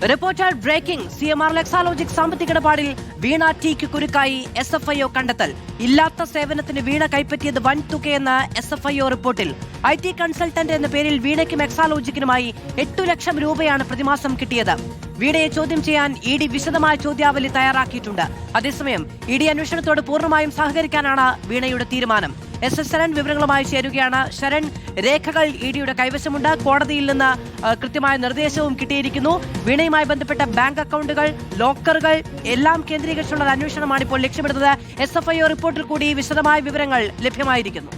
Reporter breaking. CMR Exalogic സാമ്പത്തിക ഇടപാടിൽ വീണ tick കുരുക്കായി SFIO കണ്ടെത്തൽ. ഇല്ലാത്ത സേവനത്തിന് വീണ കൈപ്പറ്റിയത് വൻ തുകയെന്ന് SFIO റിപ്പോർട്ടിൽ. IT കൺസൾട്ടന്റ് എന്ന പേരിൽ വീണയ്ക്കും എക്സാലോജിക്കിനുമായി 8 ലക്ഷം രൂപയാണ് പ്രതിമാസം കിട്ടിയത്. വീണയെ ചോദ്യം ചെയ്യാൻ ED വിശദമായ ചോദ്യാവലി തയ്യാറാക്കിയിട്ടുണ്ട്. അതേസമയം ED അന്വേഷണത്തോട് പൂർണ്ണമായും സഹകരിക്കാനാണ് വീണയുടെ തീരുമാനം. ശരൺ വിവരങ്ങളുമായി ചേരുകയാണ്. ശരൺ, രേഖകൾ EDയുടെ കൈവശമുണ്ട്. കോടതിയിൽ നിന്ന് കൃത്യമായ നിർദ്ദേശവും കിട്ടിയിരിക്കുന്നു. വീണയുമായി ബന്ധപ്പെട്ട ബാങ്ക് അക്കൗണ്ടുകൾ, ലോക്കറുകൾ എല്ലാം കേന്ദ്രീകരിച്ചുള്ള അന്വേഷണമാണ് ഇപ്പോൾ ലക്ഷ്യമിടുന്നത്. SFIO റിപ്പോർട്ടിൽ കൂടി വിശദമായ വിവരങ്ങൾ ലഭ്യമായിരിക്കുന്നു.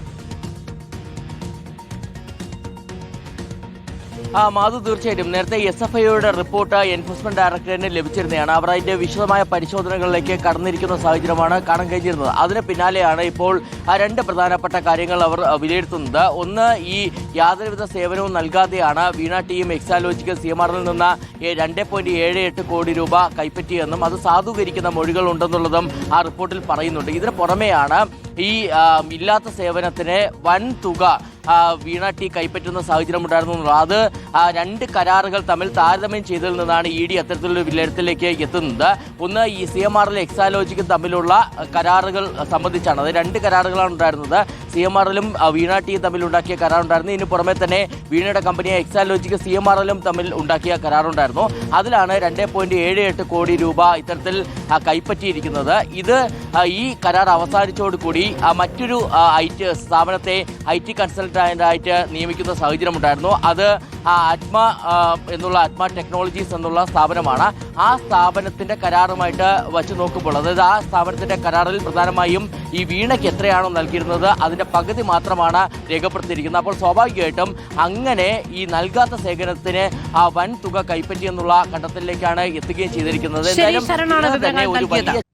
മാധു, തീർച്ചയായിട്ടും നേരത്തെ SFIOയുടെ റിപ്പോർട്ട് എൻഫോഴ്സ്മെന്റ് ഡയറക്ടറേറ്റിന് ലഭിച്ചിരുന്നതാണ്. അവർ അതിന്റെ വിശദമായ പരിശോധനകളിലേക്ക് കടന്നിരിക്കുന്ന സാഹചര്യമാണ് കാണാൻ കഴിഞ്ഞിരുന്നത്. അതിന് പിന്നാലെയാണ് ഇപ്പോൾ രണ്ട് പ്രധാനപ്പെട്ട കാര്യങ്ങൾ അവർ വിലയിരുത്തുന്നത്. ഒന്ന്, ഈ യാതൊരുവിധ സേവനവും നൽകാതെയാണ് വീണ ടിയും എക്സാലോജിക്കൽ CMRൽ നിന്ന് 2.78 കോടി രൂപ കൈപ്പറ്റിയെന്നും അത് സാധൂകരിക്കുന്ന മൊഴികൾ ഉണ്ടെന്നുള്ളതും ആ റിപ്പോർട്ടിൽ പറയുന്നുണ്ട്. ഇതിന് പുറമെയാണ് ഈ ഇല്ലാത്ത സേവനത്തിന് വൻ തുക വീണ ടി കൈപ്പറ്റുന്ന സാഹചര്യം ഉണ്ടായിരുന്നു. അത് രണ്ട് കരാറുകൾ തമ്മിൽ താരതമ്യം ചെയ്തതിൽ നിന്നാണ് ED അത്തരത്തിലുള്ള വിലയിരുത്തലിലേക്ക് എത്തുന്നത്. ഒന്ന്, ഈ CMRൽ എക്സാലോജിക്കും തമ്മിലുള്ള കരാറുകൾ സംബന്ധിച്ചാണ്. അത് രണ്ട് കരാറുകളാണ് ഉണ്ടായിരുന്നത്. CMRലും വീണ ടിയും തമ്മിൽ ഉണ്ടാക്കിയ കരാറുണ്ടായിരുന്നു. ഇതിന് പുറമെ തന്നെ വീണയുടെ കമ്പനിയെ എക്സാലോജിക്ക് CMRലും തമ്മിൽ ഉണ്ടാക്കിയ കരാറുണ്ടായിരുന്നു. അതിലാണ് 2.78 കോടി രൂപ ഇത്തരത്തിൽ കൈപ്പറ്റിയിരിക്കുന്നത്. ഇത് ഈ കരാർ അവസാനിച്ചതോടുകൂടി മറ്റൊരു സ്ഥാപനത്തെ IT കൺസൾട്ടന്റായിട്ട് നിയമിക്കുന്ന സാഹചര്യം ഉണ്ടായിരുന്നു. അത് ആത്മ ടെക്നോളജീസ് എന്നുള്ള സ്ഥാപനമാണ്. ആ സ്ഥാപനത്തിന്റെ കരാറുമായിട്ട് വച്ചു നോക്കുമ്പോൾ, അതായത് ആ സ്ഥാപനത്തിന്റെ കരാറിൽ പ്രധാനമായും ഈ വീണയ്ക്ക് എത്രയാണോ നൽകിയിരുന്നത് അതിന്റെ പകുതി മാത്രമാണ് രേഖപ്പെടുത്തിയിരിക്കുന്നത്. അപ്പോൾ സ്വാഭാവികമായിട്ടും അങ്ങനെ ഈ നൽകാത്ത സേവനത്തിന് വൻ തുക കൈപ്പറ്റി എന്നുള്ള കണ്ടെത്തലിലേക്കാണ് എത്തുകയും ചെയ്തിരിക്കുന്നത്. എന്തായാലും